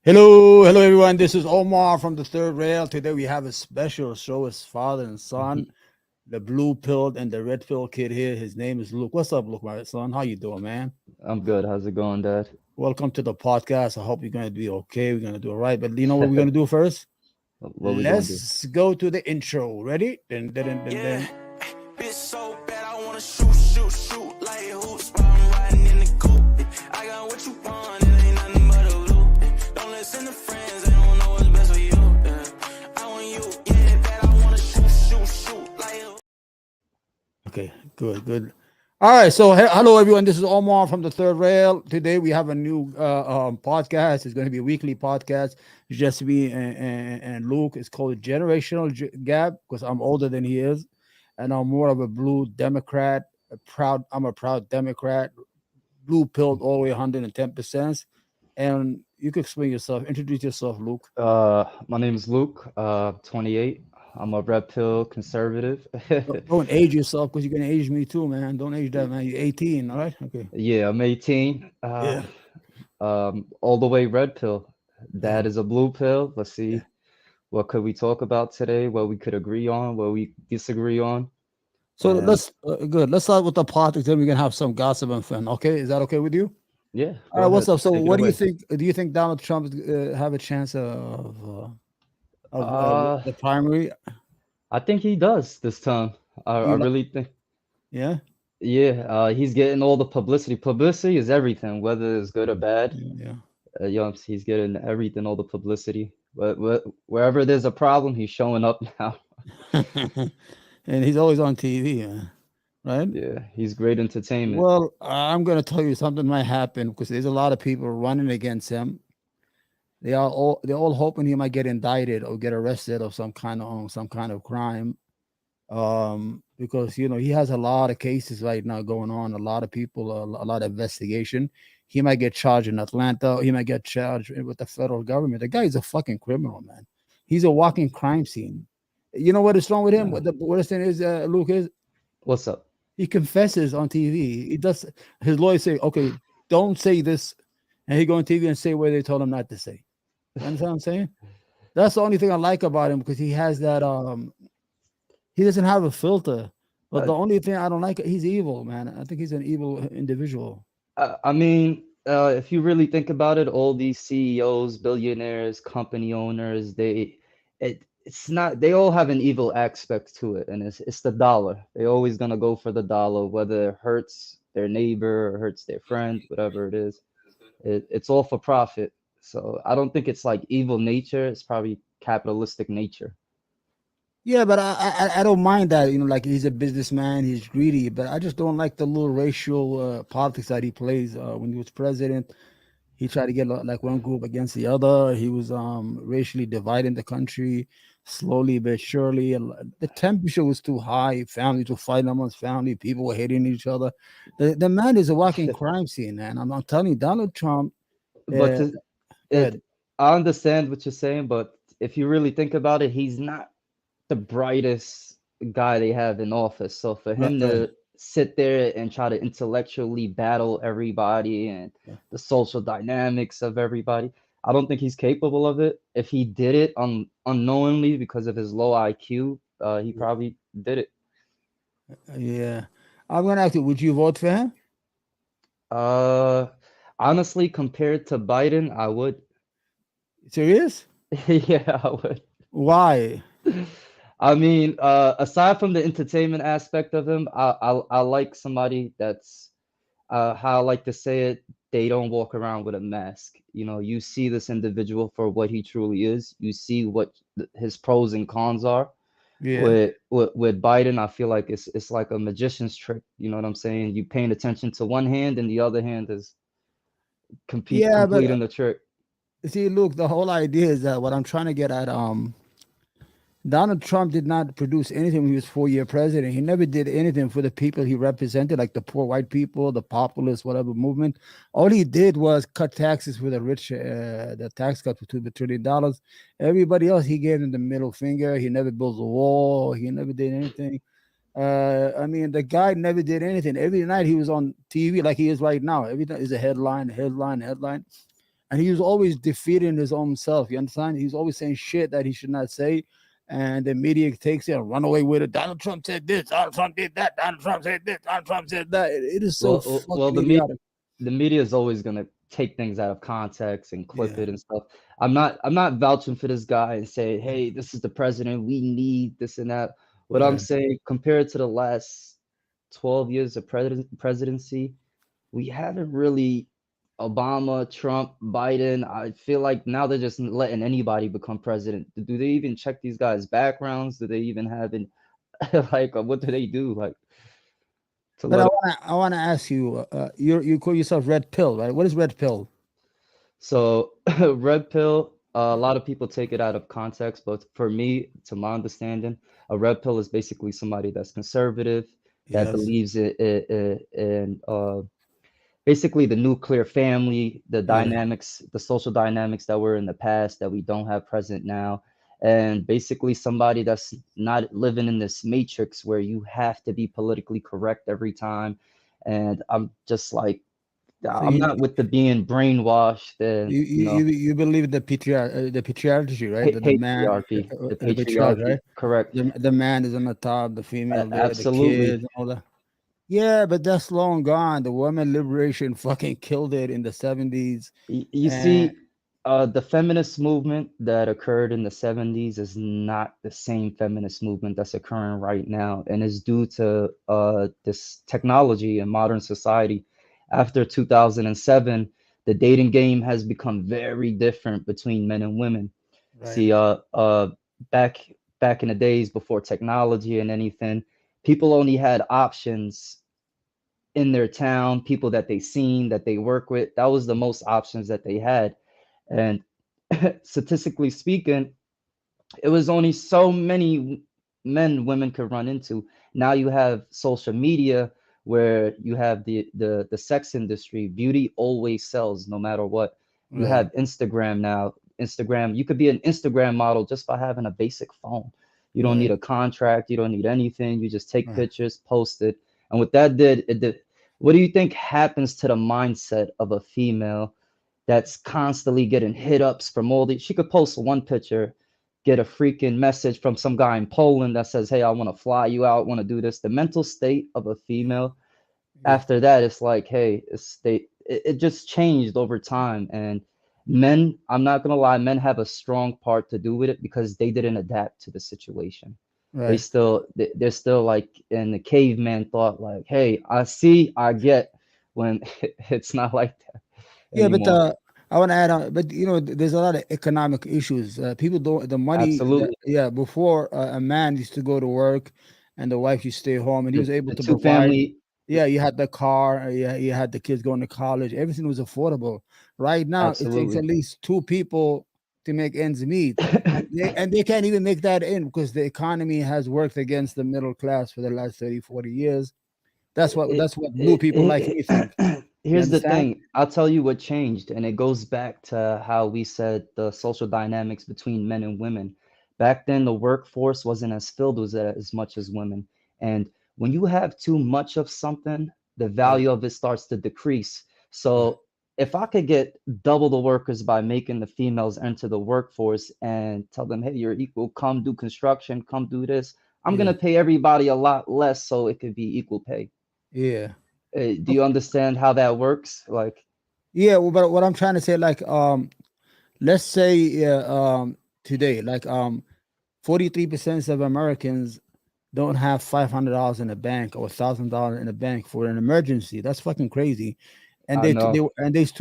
Hello, everyone. This is Omar from the Third Rail. Today we have a special show. It's father and son, the blue pilled and the red pill kid here. His name is Luke. What's up, Luke, my son? How you doing, man? I'm good. How's it going, Dad? Welcome to the podcast. I hope you're gonna be okay. We're gonna do all right. But you know what we're gonna do first? What we gonna do? Let's go to the intro. Ready? Dun, dun, dun, dun, Yeah, dun. bitch so bad I wanna shoot like hoops while I'm riding in the coupe. I got what you want, it ain't nothing but a loop. Don't listen to friends, they don't know what's best for you. I want you, yeah, bad I wanna shoot like a Okay, good. All right, so hello everyone. This is Omar from the Third Rail. Today we have a new podcast. It's going to be a weekly podcast. It's just me and Luke. It's called Generational Gap because I'm older than he is, and I'm more of a blue Democrat. I'm a proud Democrat, blue pilled all the way 110%. And you can explain yourself. Introduce yourself, Luke. My name is Luke. 28. I'm a red pill conservative. Don't age yourself because you're going to age me too, man. Don't age that, man. You're 18, all right? Okay. Yeah, I'm 18. Yeah. All the way red pill. Yeah. Dad is a blue pill. Let's Yeah. see. What could we talk about today? What we could agree on? What we disagree on? So And let's good. Let's start with the politics, then we can have some gossip and fun. Okay, is that okay with you? yeah, All go right. What's ahead. up? So, Take it what do you away. think? Do you think Donald Trump have a chance of Uh, the primary? I think he does this time. I You like? really think. Yeah. Yeah, he's getting all the publicity. Publicity is everything, whether it's good or bad. Yeah. He's getting everything, all the publicity. But wherever there's a problem, he's showing up now. And he's always on TV, man. Right? Yeah, he's great entertainment. Well, I'm gonna tell you something might happen because there's a lot of people running against him. They're all hoping he might get indicted or get arrested of some kind of crime. Because he has a lot of cases right now going on, a lot of people, a lot of investigation. He might get charged in Atlanta. He might get charged with the federal government. The guy is a fucking criminal, man. He's a walking crime scene. You know what is wrong with him? Yeah. What the worst thing is, Luke, is What's up? he confesses on TV. He does. His lawyers say, "Okay, don't say this," and he go on TV and say where they told him not to say. You understand what I'm saying? That's the only thing I like about him because he has that. He doesn't have a filter. But Uh, the only thing I don't like, he's evil, man. I think he's an evil individual. I mean, if you really think about it, all these CEOs, billionaires, company owners, it's not, they all have an evil aspect to it, and it's the dollar. They're always gonna go for the dollar, whether it hurts their neighbor or hurts their friend, whatever it is. It's all for profit. So I don't think it's like evil nature. It's probably capitalistic nature. Yeah, but I don't mind that. Like he's a businessman, he's greedy. But I just don't like the little racial politics that he plays. When he was president, he tried to get like one group against the other. He was racially dividing the country slowly but surely. The temperature was too high. Families were fighting amongst family. People were hating each other. The man is a walking crime scene, man. I'm telling you, Donald Trump. But Uh, to, Good. it, I understand what you're saying, but if you really think about it, he's not the brightest guy they have in office. So for Right, him right. to sit there and try to intellectually battle everybody and Yeah. the social dynamics of everybody, I don't think he's capable of it. If he did it unknowingly because of his low IQ, he probably did it. Yeah. I'm gonna ask you, would you vote for him? Uh, Honestly, compared to Biden, I would. Serious? Yeah, I would. Why? I mean, aside from the entertainment aspect of him, I like somebody that's how I like to say it, they don't walk around with a mask. You see this individual for what he truly is. You see what his pros and cons are. Yeah. With Biden, I feel like it's like a magician's trick. You know what I'm saying? You paying attention to one hand, and the other hand is Yeah, but completing the trick. see, look, the whole idea is that what I'm trying to get at, Donald Trump did not produce anything when he was 4 year president. He never did anything for the people he represented, like the poor white people, the populist, whatever movement. All he did was cut taxes for the rich, the tax cut for $2 trillion. Everybody else, he gave them the middle finger. He never built a wall. He never did anything. I mean, the guy never did anything. Every night he was on TV like he is right now. Every night is a headline, headline, headline. and he was always defeating his own self. You understand? He's always saying shit that he should not say, and the media takes it and run away with it. Donald Trump said this. Donald Trump did that. Donald Trump said this. Donald Trump said that. It is so Well, fucking idiotic. the media is always gonna take things out of context and clip Yeah, it and stuff. I'm not vouching for this guy and say, hey, this is the president, we need this and that. What I'm right. saying, compared to the last 12 years of presidency, we haven't really Obama, Trump, Biden. I feel like now they're just letting anybody become president. Do they even check these guys' backgrounds? Do they even have an like what do they do? Like to But let I wanna ask you. You call yourself Red Pill, right? What is Red Pill? So red pill, a lot of people take it out of context, but for me, to my understanding, a red pill is basically somebody that's conservative, that Yes. believes in basically the nuclear family, the Yeah. dynamics, the social dynamics that were in the past that we don't have present now, and basically somebody that's not living in this matrix where you have to be politically correct every time. And I'm just like, So I'm not with the being brainwashed and you believe the patriarchy, right? The man, patriarchy, the the patriarch, right? patriarchy, correct? The man is on the top, the female there, the kids, Absolutely. and all that. Yeah, but that's long gone. The women liberation fucking killed it in the 70s. You And see, the feminist movement that occurred in the 70s is not the same feminist movement that's occurring right now, and is due to this technology in modern society. After 2007, the dating game has become very different between men and women. right, See, back back in the days before technology and anything, people only had options in their town, people that they seen, that they work with. That was the most options that they had. And statistically speaking, it was only so many men women could run into. Now you have social media where you have the sex industry. Beauty always sells no matter what. You right, have Instagram now. Instagram, you could be an Instagram model just by having a basic phone. You don't right, need a contract, you don't need anything. You just take right. pictures, post it. And what that did, it did, what do you think happens to the mindset of a female that's constantly getting hit ups from all the, she could post one picture, get a freaking message from some guy in Poland that says, hey, I want to fly you out, want to do this. The mental state of a female Yeah, after that, it's like, hey, it just changed over time. And men, I'm not gonna lie, men have a strong part to do with it because they didn't adapt to the situation. right. They're still like in the caveman thought, like, hey, I see, I get, when it's not like that Yeah, but anymore. I want to add on, but there's a lot of economic issues. People don't the money. Absolutely. Yeah, before a man used to go to work, and the wife used to stay home, and he The was able the to two provide. family, Yeah, you had the car. Yeah, you had the kids going to college. Everything was affordable. Right now, it takes at absolutely. least two people to make ends meet, and they can't even make that in because the economy has worked against the middle class for the last 30, 40 years. it, That's what blue people like me think. You here's the understand? thing. I'll tell you what changed, and it goes back to how we said the social dynamics between men and women. Back then, the workforce wasn't as filled with it as much as women. And when you have too much of something, the Yeah, value of it starts to decrease. right. So if I could get double the workers by making the females enter the workforce and tell them, hey, you're equal, come do construction, come do this, I'm Yeah, gonna pay everybody a lot less so it could be equal pay. yeah. Do you understand how that works? Like, Yeah, well, but what I'm trying to say, like, let's say, today, like, 43% of Americans don't have $500 in the bank or $1,000 in the bank for an emergency. That's fucking crazy. And I know, there's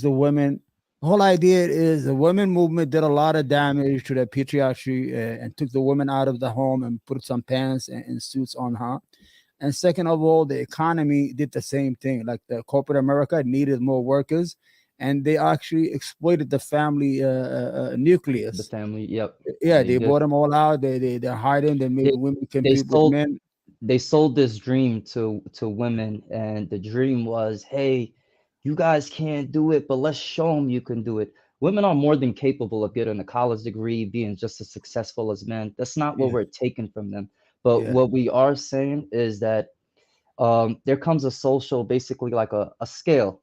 the women. The whole idea is the women movement did a lot of damage to the patriarchy, and took the women out of the home and put some pants and suits on her. And second of all, the economy did the same thing. Like the corporate America needed more workers, and they actually exploited the family the nucleus. family. Yep, Yeah, they they did. bought them all out. They're hiding. They made They women they compete with sold men. they sold this dream to women, and the dream was, hey, you guys can't do it, but let's show them you can do it. Women are more than capable of getting a college degree, being just as successful as men. That's not what Yeah, we're taking from them. But yeah, what we are saying is that there comes a social, basically like a scale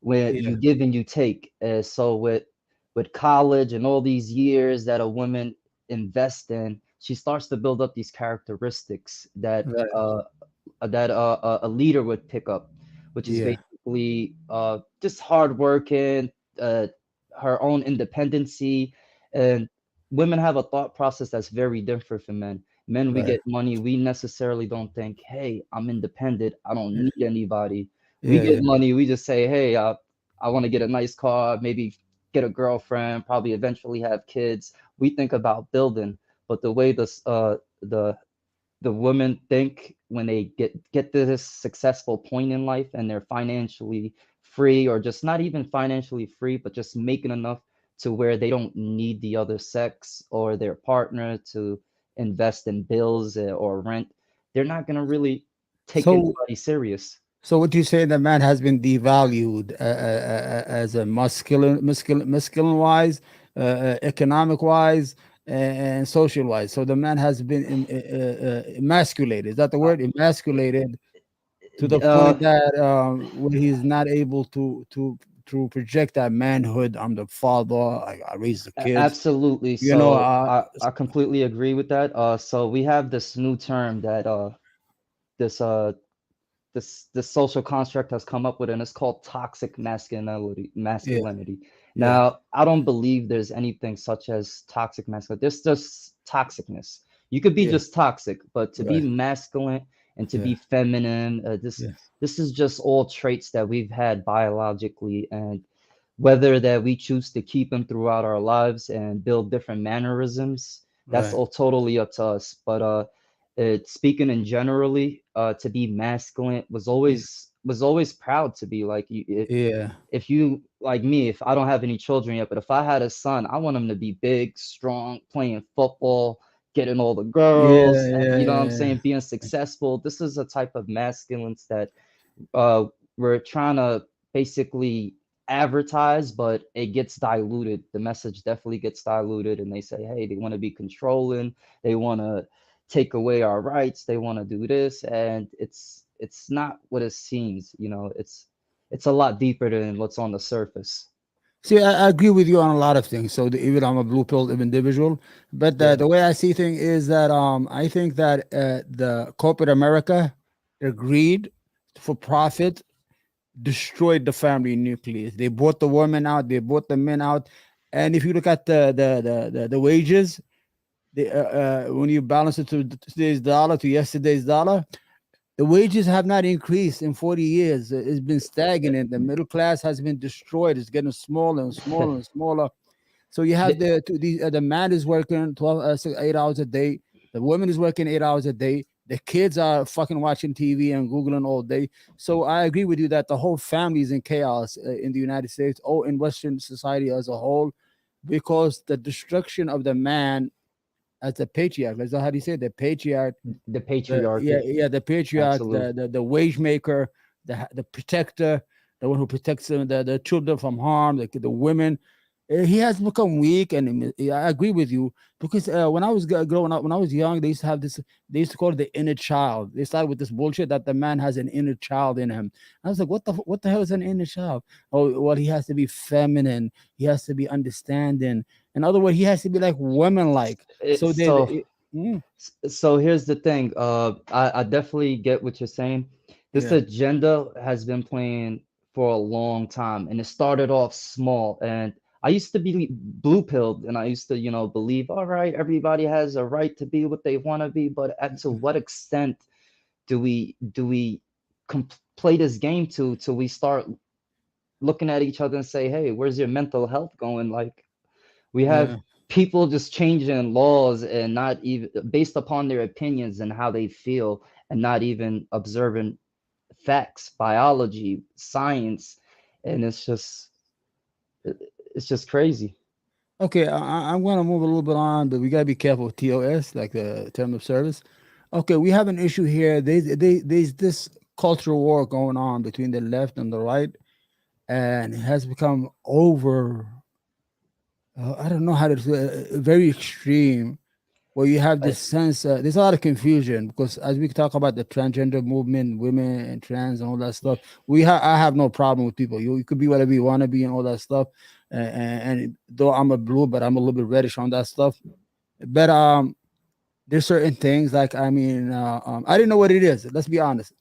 where Yeah. you give and you take. So with college and all these years that a woman invests in, she starts to build up these characteristics Right. that a leader would pick up, which is Yeah. basically just hardworking, uh, her own independency, and women have a thought process that's very different from men. Men, we Right. get money, we necessarily don't think, "Hey, I'm independent. I don't need anybody." We Yeah. get Yeah. money, we just say, "Hey, I want to get a nice car, maybe get a girlfriend, probably eventually have kids." We think about building, but the way the women think when they get to this successful point in life and they're financially free, or just not even financially free, but just making enough to where they don't need the other sex or their partner to invest in bills or rent, they're not going to really take So, anybody serious. so what you say, the man has been devalued as a masculine wise, economic wise, and social wise. So the man has been emasculated. Is that the Uh, word? Emasculated to the uh, point that where he's not able to project that manhood. I'm the father. I raise the kids. Absolutely. You know. So I completely agree with that. So we have this new term that this this social construct has come up with, and it's called toxic masculinity. Yeah. Masculinity. Yeah. Now, I don't believe there's anything such as toxic masculinity. There's just toxicness. You could be Yeah. just toxic, but to be Right. masculine and to Yeah. be feminine, Yeah. this is just all traits that we've had biologically, and whether that we choose to keep them throughout our lives and build different mannerisms, that's Right. all totally up to us. But speaking in generally, to be masculine Yeah. was always proud to be like you. Yeah. If you like me, if I don't have any children yet, but if I had a son, I want him to be big, strong, playing football, getting all the Yeah. girls, and you know what I'm Yeah. saying, being successful. This is a type of masculines that uh, we're trying to basically advertise, but it gets diluted. The message definitely gets diluted, and they say, hey, they want to be controlling, they want to take away our rights, they want to do this, and it's not what it seems. You know, it's a lot deeper than what's on the surface. See, I agree with you on a lot of things. So even I'm a blue pill individual, but Yeah, the way I see things is that I think that the corporate America, their greed for profit destroyed the family nucleus. They bought the women out, they bought the men out, and if you look at the wages, when you balance it to today's dollar to yesterday's dollar, the wages have not increased in 40 years. It's been stagnant. The middle class has been destroyed. It's getting smaller and smaller and smaller. So you have The- the man is working 12, 8 hours a day. The woman is working 8 hours a day. The kids are fucking watching TV and Googling all day. So I agree with you that the whole family is in chaos in the United States or in Western society as a whole, because the destruction of the man as the patriarch. That's how do you say it? The patriarch, the yeah, patriarchy, yeah, the patriarch, absolutely. the wage maker, the protector, the one who protects them, the children from harm, the women. He has become weak, and I agree with you, because when I was growing up, when I was young, they used to have this. They used to call it the inner child. They started with this bullshit that the man has an inner child in him. I was like, what the hell is an inner child? Oh, well, he has to be feminine. He has to be understanding. In other words, he has to be like women like. So It's they, so mm, So here's the thing. I definitely get what you're saying. This yeah. agenda has been playing for a long time, and it started off small. And I used to be blue pilled, and I used to, believe, all right, everybody has a right to be what they want to be, but to what extent do we play this game till we start looking at each other and say, hey, where's your mental health going? Like, we have Yeah. people just changing laws and not even based upon their opinions and how they feel, and not even observing facts, biology, science, and it's just crazy. Okay, I'm going to move a little bit on, but we got to be careful with TOS, like the term of service. Okay, we have an issue here. There's this cultural war going on between the left and the right, and it has become over. I don't know how to say, very extreme. where you have I, this sense. There's a lot of confusion because as we talk about the transgender movement, women and trans and all that stuff, I have no problem with people. You could be whatever you want to be and all that stuff. And though I'm a blue, but I'm a little bit reddish on that stuff. But there's certain things like I didn't know what it is. Let's be honest.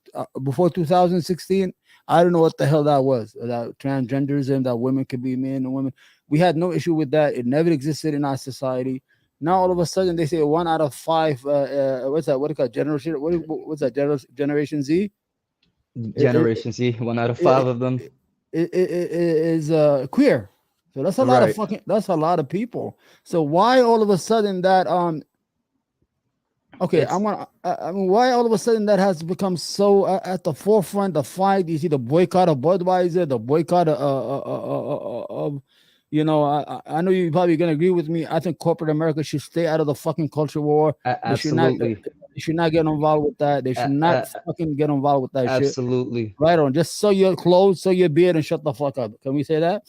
Before 2016, I don't know what the hell that was. That transgenderism, that women could be men and women. We had no issue with that. It never existed in our society. Now all of a sudden they say 1 out of 5. What's that? What do you call generation? What's that? Generation Z? It, Generation Z, 1 out of 5 it, of them. it is queer. So that's a lot of Right. fucking. That's a lot of people. So why all of a sudden that Okay, It's I mean, why all of a sudden that has become so at the forefront? The fight. You see the boycott of Budweiser, the boycott of I know you probably gonna agree with me. I think corporate America should stay out of the fucking culture war. They should not. absolutely, They should not get involved with that. They should not fucking get involved with that shit. absolutely, Right on. Just sew your clothes, sew your beard, and shut the fuck up. Can we say that?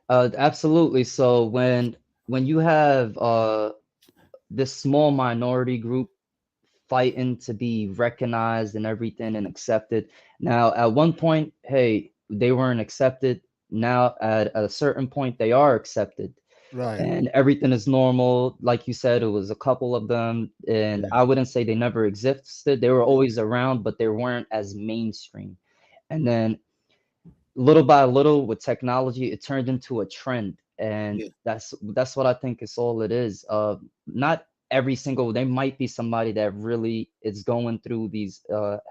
absolutely. So when you have this small minority group fighting to be recognized and everything and accepted. Now, at one point, hey, they weren't accepted. Now, at a certain point, they are accepted, Right. and everything is normal. Like you said, it was a couple of them, and Yeah. I wouldn't say they never existed. They were always around, but they weren't as mainstream. And then little by little with technology it turned into a trend, and Yeah. that's what I think is all it is. Not every single, there might be somebody that really is going through these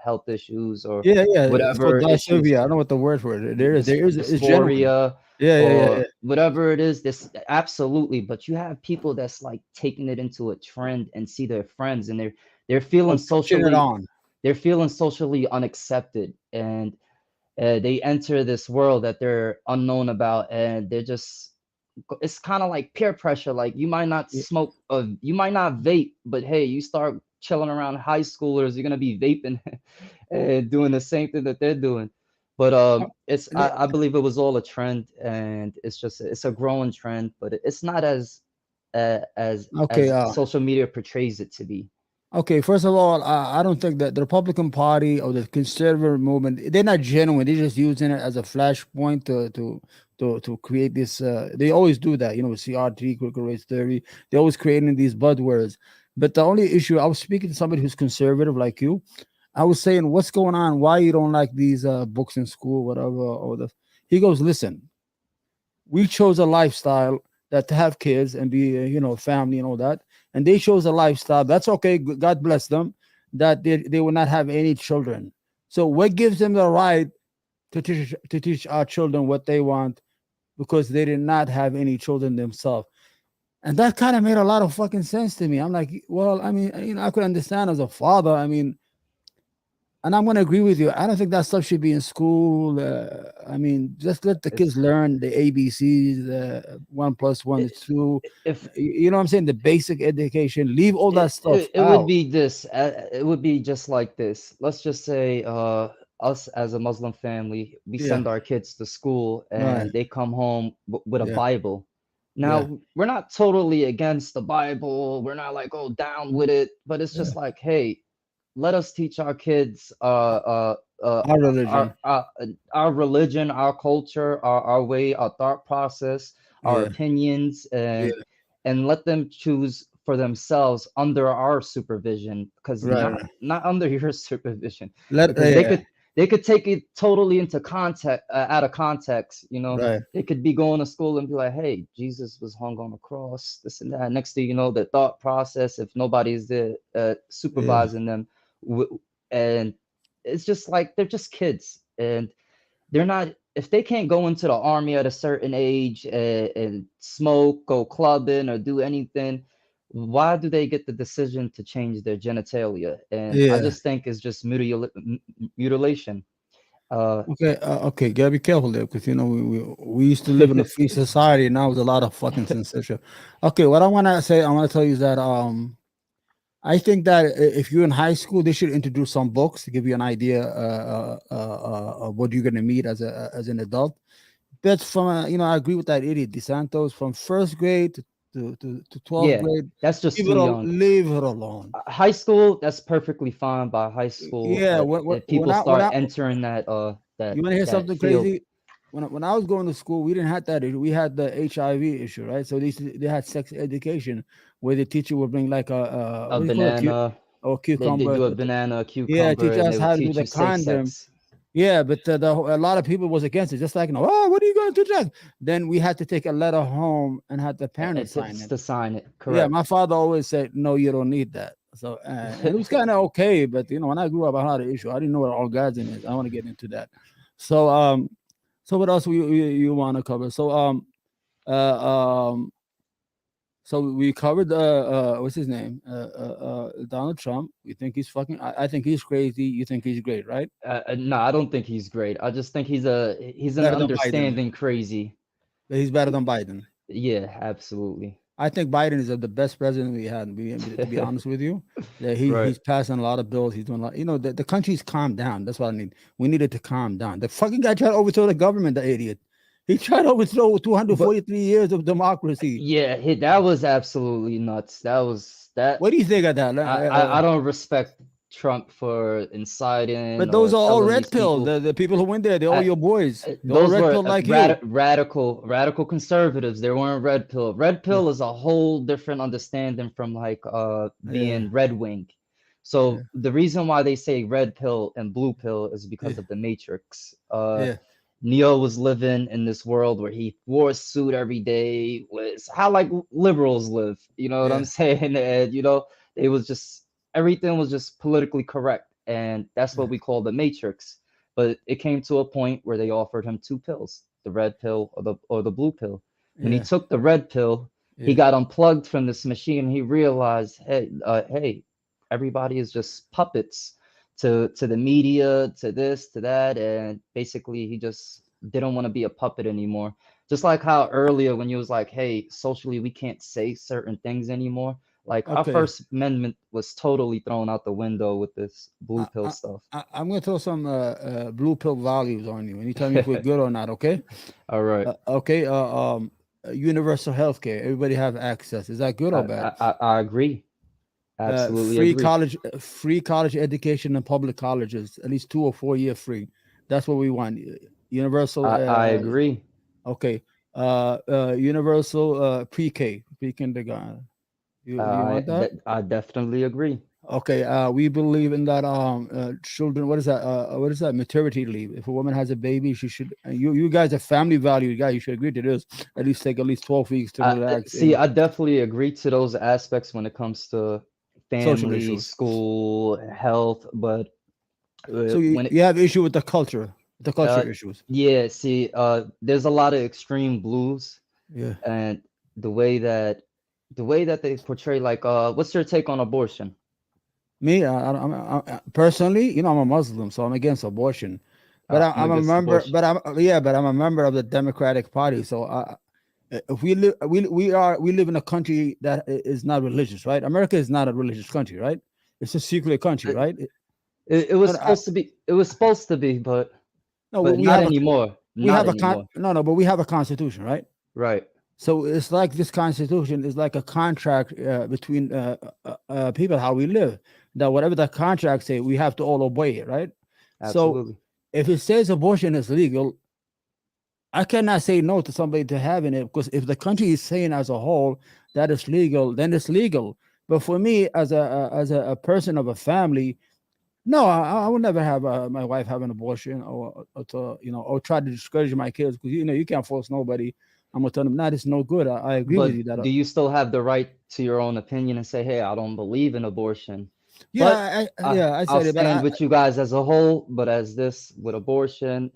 health issues or Yeah. Yeah. It's called whatever issues, dysphobia. I don't know what the word for it. There is. It's genuine. dysphoria Yeah. Yeah. Yeah. Yeah. or whatever it is. This absolutely, but you have people that's like taking it into a trend and see their friends and they're feeling Oh, pushing it socially, on. they're feeling socially unaccepted, and they enter this world that they're unknown about, and they're just, it's kind of like peer pressure. Like you might not Yeah. smoke, you might not vape, but hey, you start chilling around high schoolers, you're gonna be vaping and doing the same thing that they're doing. But it's, Le- I believe it was all a trend, and it's just, it's a growing trend, but it's not as Okay. as social media portrays it to be. Okay. First of all, I don't think that the Republican Party or the conservative movement, they're not genuine. They're just using it as a flashpoint to create this. They always do that. CRT, critical race theory. They're always creating these buzzwords. But the only issue, I was speaking to somebody who's conservative like you. I was saying, what's going on? Why you don't like these books in school, whatever, all this? He goes, listen, we chose a lifestyle that to have kids and be family and all that, and they chose a lifestyle that's okay. God bless them, that they will not have any children. So what gives them the right to teach our children what they want because they did not have any children themselves? And that kind of made a lot of fucking sense to me. I'm like, well, I mean, I could understand as a father. I mean, and I'm going to agree with you. I don't think that stuff should be in school. I mean, just let the It's kids learn the ABCs, 1+1 is 2. if You know what I'm saying? The basic education. Leave all that stuff it would out. be this, it would be just like this. Let's just say us as a Muslim family, we Yeah. send our kids to school Right. and they come home with a Yeah. Bible. Yeah. Now, we're not totally against the Bible, we're not like, oh, down with it, but it's Yeah. just like, hey, let us teach our kids Our religion. our religion, our culture, our way, our thought process, our Yeah. opinions, Yeah. and let them choose for themselves under our supervision, because Right. not under your supervision, Let. because Yeah. they could take it totally into context, out of context. Right. They could be going to school and be like, hey, Jesus was hung on a cross, this and that. Next thing you know, the thought process, if nobody's there Yeah. supervising them, and it's just like they're just kids, and they're not, if they can't go into the army at a certain age, and smoke, go clubbing, or do anything, why do they get the decision to change their genitalia? And I Yeah. just think it's just mutilation. Okay. Okay. Gotta be careful there because we used to live in a free society. And now there's a lot of fucking censorship. Okay. What I want to say, I want to tell you is that I think that if you're in high school, they should introduce some books to give you an idea of what you're going to meet as an adult. But from I agree with that idiot DeSantis from first grade to 12th Yeah, grade. that's just Leave too it, young. leave it alone. High school, that's perfectly fine by high school, Yeah, but if people start entering that you want to hear something field, crazy? When I was going to school, we didn't have that issue. We had the HIV issue, right? So they had sex education where the teacher would bring like a what do you call it, banana, or they cucumber. do a banana, a Yeah, cucumber, teach and us they would how to do teach the you safe condom. sex. Yeah, but a lot of people was against it. Just like, oh, what are you going to do? Then we had to take a letter home and have the parents sign it. To sign it, Yeah, correct. my father always said, no, you don't need that. So and it was kind of okay, but when I grew up, I had an issue. I didn't know what orgasm is. I want to get into that. So so what else you want to cover? So we covered what's his name? Donald Trump. We think he's fucking. I think he's crazy. You think he's great, right? No, I don't think he's great. I just think he's an Better than Biden. understanding crazy. But he's better than Biden. Yeah, absolutely. I think Biden is the best president we had. To be honest with you, he's passing a lot of bills. He's doing a lot. The country's calmed down. That's what I need. We needed to calm down. The fucking guy tried to overthrow the government. The idiot. He tried to overthrow 243 years of democracy. Yeah, that was absolutely nuts. That. What do you think of that? I don't respect Trump for inciting. But those are all red pill. The people who went there, they're all your boys. Those red were pill like radical conservatives. They weren't red pill. Red pill is a whole different understanding from like being red wing. So the reason why they say red pill and blue pill is because of the Matrix. Neo was living in this world where he wore a suit every day, was how like liberals live, you know what I'm saying? And it was just everything was just politically correct, and that's what we call the Matrix. But it came to a point where they offered him two pills, the red pill or the blue pill. When he took the red pill, he got unplugged from this machine. He realized, hey, everybody is just puppets to the media, to this, to that, and basically he just didn't want to be a puppet anymore. Just like how earlier when you was like, hey, socially we can't say certain things anymore. Like our First Amendment was totally thrown out the window with this blue pill stuff. I'm gonna throw some blue pill values on you, and you tell me if we're good or not. Okay. All right. Universal health care. Everybody have access. Is that good or bad? I agree. Absolutely free college education in public colleges, at least 2 or 4 year free. That's what we want. Universal. I agree. Okay. Universal pre-K, pre-kindergarten. You want that? I definitely agree. Okay. We believe in that. Children. What is that? What is that? Maternity leave. If a woman has a baby, she should. You guys are family value guys. You should agree to this. At least take 12 weeks to relax. See, I definitely agree to those aspects when it comes to family, school, health, but so you have issue with the culture issues. Yeah, see, there's a lot of extreme blues. Yeah, and the way that they portray, like, what's your take on abortion? Me, I personally, I'm a Muslim, so I'm against abortion. But I'm a member. Abortion. But I'm a member of the Democratic Party. So if we live in a country that is not religious, right? America is not a religious country, right? It's a secular country, right? It was supposed to be. It was supposed to be, but not anymore. But we have a constitution, right? Right. So it's like this constitution is like a contract between people, how we live. That whatever the contract say, we have to all obey it, right? Absolutely. So if it says abortion is legal, I cannot say no to somebody to having it, because if the country is saying as a whole that it's legal, then it's legal. But for me, as a person of a family, no, I would never have my wife have an abortion or try to discourage my kids, because you can't force nobody. I'm gonna tell them, nah, it's no good. I agree with you. Do you still have the right to your own opinion and say, hey, I don't believe in abortion? Yeah, I said I'll it. stand with you guys as a whole, but as this with abortion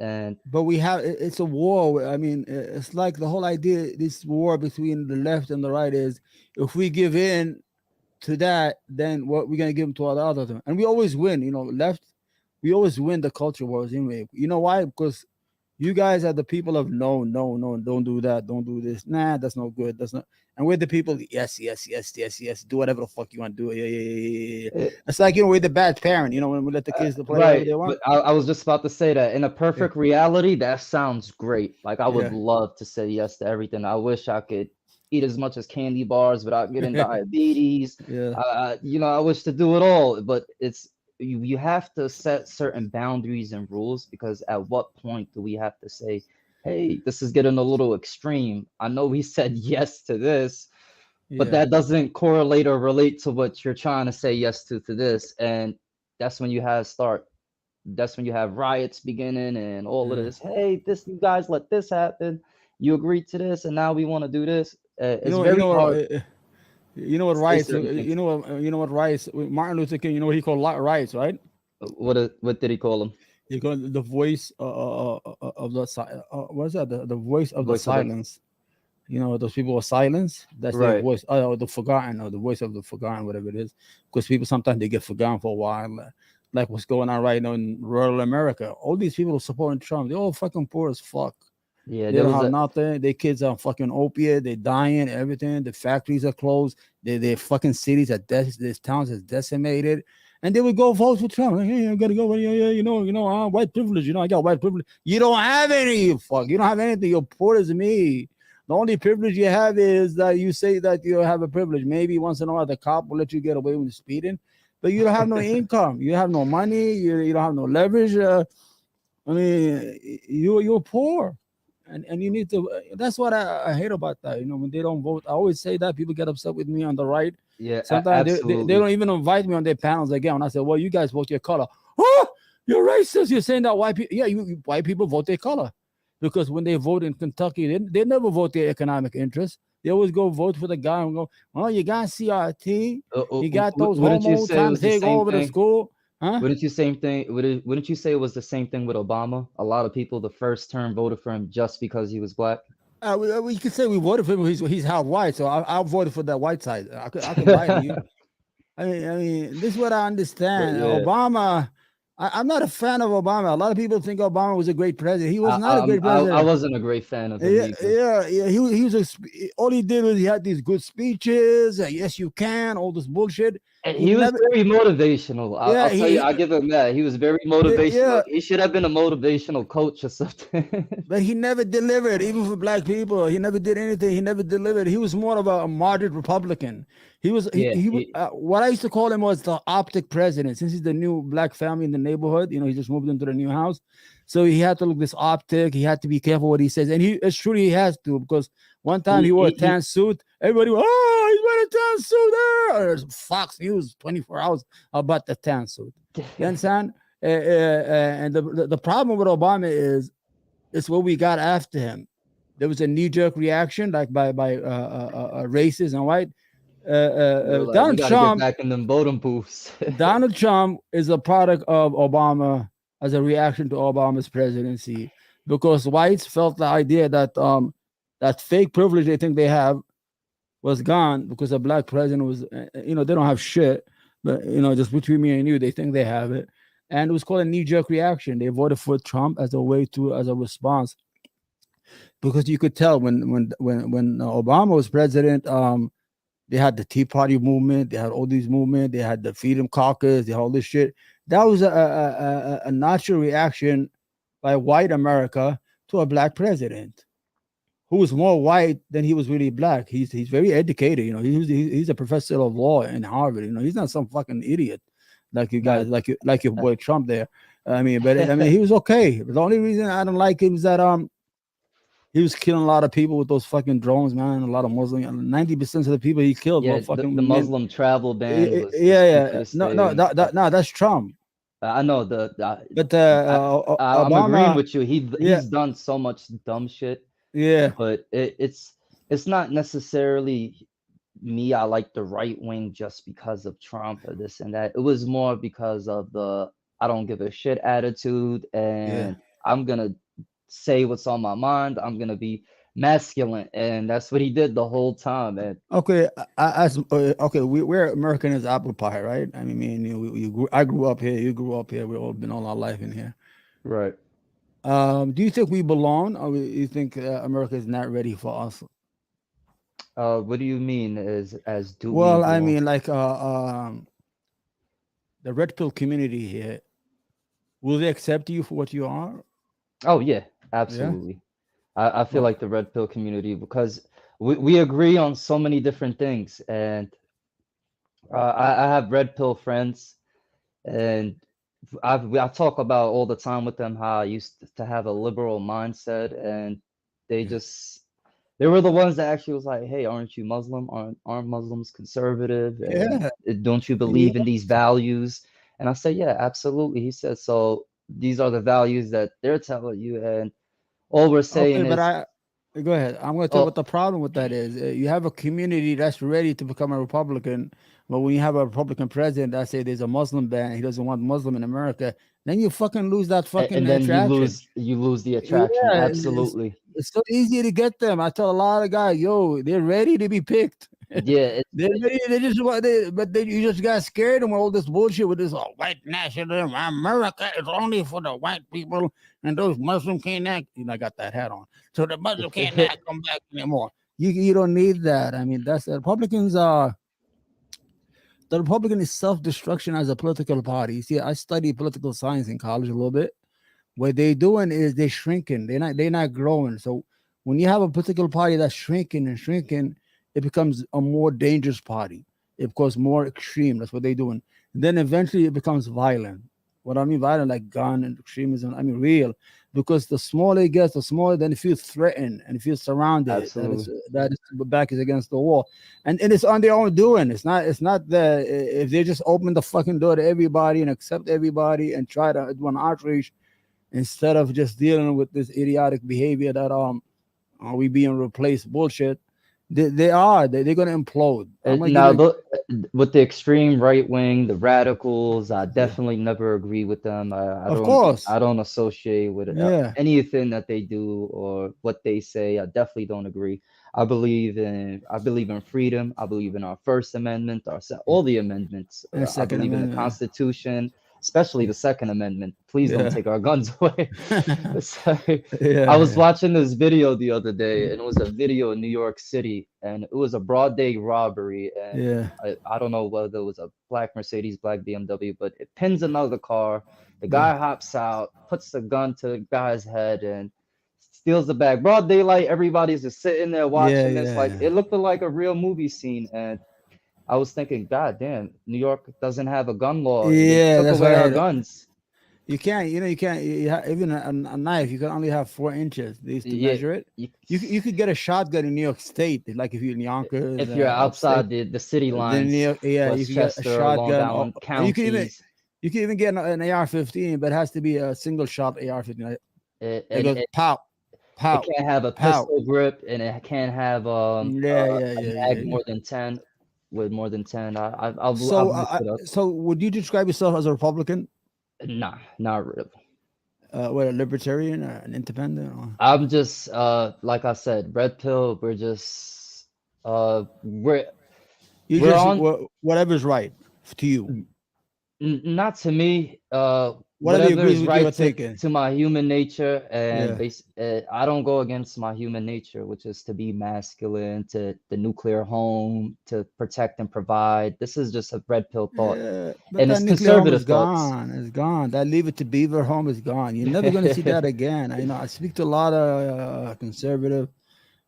But we have it's a war. I mean, it's like the whole idea. This war between the left and the right is, if we give in to that, then what we're gonna give them to all the other them, and we always win. Left, we always win the culture wars anyway. You know why? Because you guys are the people of no, don't do that, don't do this. Nah, that's no good. That's not. And we're the people, yes. Do whatever the fuck you want to do. Yeah. It's like, we're the bad parent, when we let the kids play whatever they want. But I was just about to say that in a perfect reality, that sounds great. Like, I would love to say yes to everything. I wish I could eat as much as candy bars without getting diabetes. Yeah. I wish to do it all, but you have to set certain boundaries and rules, because at what point do we have to say, hey, this is getting a little extreme. I know we said yes to this, but Yeah. that doesn't correlate or relate to what you're trying to say yes to this. And that's when you have riots beginning and all of Yeah. this. Hey, you guys let this happen. You agreed to this, and now we want to do this. It's You very know what? hard You know what to say riots? certain things. You know what riots? Martin Luther King. You know what he called riots, right? What did he call them? He called the voice of the what's that? The voice of the Voice of the silence. You know, those people of silence. That's their right. voice. The forgotten, or the voice of the forgotten, whatever it is. Because people sometimes they get forgotten for a while. Like what's going on right now in rural America. All these people who supporting Trump, they're all fucking poor as fuck. Yeah, They there don't was have a nothing. Their kids are fucking opiate. They're dying. Everything. The factories are closed. Their fucking cities are these towns is decimated. And they would go vote for Trump. Like, hey, I gotta go. Yeah, white privilege. I got white privilege. You don't have any. You fuck. You don't have anything. You're poor as me. The only privilege you have is that you say that you have a privilege. Maybe once in a while the cop will let you get away with speeding, but you don't have no income. You have no money. You don't have no leverage. I mean, you're poor. And you need to. That's what I hate about that. When they don't vote, I always say that people get upset with me on the right. yeah, Sometimes they absolutely. don't even invite me on their panels again. When I say, well, you guys vote your color. Oh, you're racist. You're saying that white people, yeah, white people vote their color. Because when they vote in Kentucky, they never vote their economic interests. They always go vote for the guy and go, well, you got CRT. You got those Wouldn't you homos say it trying to was the take same over the thing? school. Huh? Wouldn't you say it was the same thing with Obama? A lot of people the first term voted for him just because he was black. We could say we voted for him. He's half white, so I voted for that white side. I could lie to you. I mean, this is what I But understand. yeah, Obama, I'm not a fan of Obama. A lot of people think Obama was a great president. He was not a great I president. wasn't a great fan of him Yeah, either. yeah. He was all he did was he had these good speeches. Yes, you can. All this bullshit. And He he was never. very motivational. Yeah, I'll tell you, I give him that. He was very motivational. yeah. He should have been a motivational coach or something. But he never delivered, even for black people. He never did anything. He never delivered. He was more of a moderate Republican. He was. Yeah, He was. What I used to call him was the optic president. Since he's the new black family in the neighborhood, he just moved into the new house, so he had to look this optic. He had to be careful what he says, and it's true he has to, because one time he wore a tan suit. Everybody, he's wearing a tan suit there. There's Fox News 24 hours about the tan suit. You understand? And the problem with Obama is it's what we got after him. There was a knee-jerk reaction, like by racists and white. They're like, we Donald gotta get Trump. back in them voting booths. Donald Trump is a product of Obama as a reaction to Obama's presidency, because whites felt the idea that that fake privilege they think they have was gone because a black president was, they don't have shit, but just between me and you, they think they have it. And it was called a knee-jerk reaction. They voted for Trump as a response, because you could tell when Obama was president, they had the Tea Party movement, they had all these movements, they had the Freedom Caucus, they had all this shit. That was a natural reaction by white America to a black president who was more white than he was really black. He's very educated, he's a professor of law in Harvard. He's not some fucking idiot like you guys, like your boy Trump there. He was okay. The only reason I don't like him is that he was killing a lot of people with those fucking drones, man. A lot of Muslims. 90% of the people he killed were fucking the Muslim travel ban was no, that's Trump. I know but I'm Obama, agreeing with you. He's done so much dumb shit. Yeah, but it's not necessarily me. I like the right wing just because of Trump or this and that. It was more because of the I don't give a shit attitude, and I'm gonna say what's on my mind. I'm gonna be masculine, and that's what he did the whole time. And okay, we're American as apple pie, right? I mean, I grew up here. You grew up here. We've all been all our life in here, right? Do you think we belong, or you think America is not ready for us? What do you mean as do we Well, belong? I mean, like the red pill community here, will they accept you for what you are? Oh yeah, absolutely. I feel like the red pill community, because we agree on so many different things, and I have red pill friends, and I talk about all the time with them how I used to have a liberal mindset, and they Yeah. just they were the ones that actually was like, "Hey, aren't you Muslim? Aren't Muslims conservative? And Yeah. don't you Yeah. believe in these values?" And I said, "Yeah, absolutely." He said, "So these are the values that they're telling you, and all we're Okay, saying but is, go ahead. I'm going to tell you what oh, the problem with that is. You have a community that's ready to become a Republican, but when you have a Republican president that say there's a Muslim ban, he doesn't want Muslim in America, then you fucking lose that fucking and then attraction. you lose the attraction. Yeah, Absolutely, it's so easy to get them. I tell a lot of guys, yo, they're ready to be picked. yeah. They're ready. They just want but they, you just got scared of all this bullshit with this white nationalism. America is only for the white people, and those Muslims can't act. You know, I got that hat on, so the Muslim can't act come back anymore. You don't need that. I mean, that's the Republicans are. The Republican is self-destruction as a political party. See, I studied political science in college a little bit. What they're doing is they're shrinking. They're not growing. So when you have a political party that's shrinking and shrinking, it becomes a more dangerous party. It becomes more extreme. That's what they're doing. And then eventually it becomes violent. What I mean violent, like gun and extremism, I mean real. Because the smaller it gets, the smaller then it feels threatened and it feels surrounded. Absolutely. That is the back is against the wall. And it's on their own doing. It's not that if they just open the fucking door to everybody and accept everybody and try to do an outreach instead of just dealing with this idiotic behavior that are we being replaced bullshit. They're gonna implode. Now, with the extreme right wing, the radicals, I definitely never agree with them. Of course. I don't associate with Yeah. anything that they do or what they say. I definitely don't agree. I believe in freedom. I believe in our First Amendment, all the amendments. And I Second believe in the Amendment. Constitution, especially the Second Amendment. Please Yeah. don't take our guns away. So, Yeah. I was watching this video the other day, and it was a video in New York City, and it was a broad day robbery. And Yeah. I don't know whether it was a black Mercedes, black BMW, but it pins another car. The guy hops out, puts the gun to the guy's head, and steals the bag. Broad daylight, everybody's just sitting there watching this. Like it looked like a real movie scene, and I was thinking, God damn, New York doesn't have a gun law. Yeah, They that's took away our right. guns. You can't. Even a knife. You can only have 4 inches. They used to measure it. You could get a shotgun in New York State, like if you're in Yonkers. If you're outside the city lines, you can get a shotgun. Or you can even get an AR-15, but it has to be a single shot AR-15. It goes pow, pow. It can't have a pistol grip, and it can't have a mag more than 10. With more than 10, I'll look it up. So would you describe yourself as a Republican? Nah, not really. What, a libertarian or an independent? Or? I'm just like I said, red pill. We're just whatever's right to you. Not to me. Whatever is right to my human nature, and I don't go against my human nature, which is to be masculine, to the nuclear home, to protect and provide. This is just a red pill thought, and it's conservative thoughts. It's gone. That Leave It to Beaver home is gone. You're never going to see that again. I speak to a lot of conservative.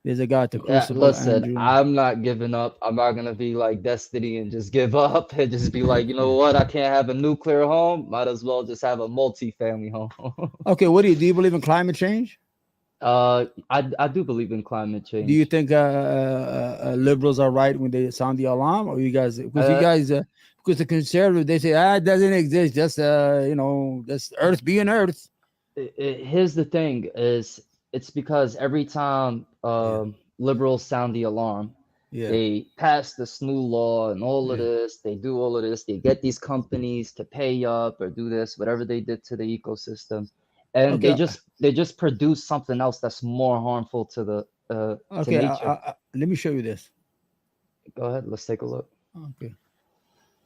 There's a guy to Crucible. Listen, Andrew. I'm not giving up. I'm not gonna be like Destiny and just give up and just be like, you know what? I can't have a nuclear home. Might as well just have a multi-family home. Okay, what do you believe in climate change? I do believe in climate change. Do you think liberals are right when they sound the alarm, or you guys? Because because the conservatives, they say it doesn't exist. Just just Earth being Earth. Here's the thing: it's because every time liberals sound the alarm, they pass this new law and all of this. They do all of this. They get these companies to pay up or do this, whatever they did to the ecosystem, and they just produce something else that's more harmful to the to nature. Let me show you this. Go ahead. Let's take a look.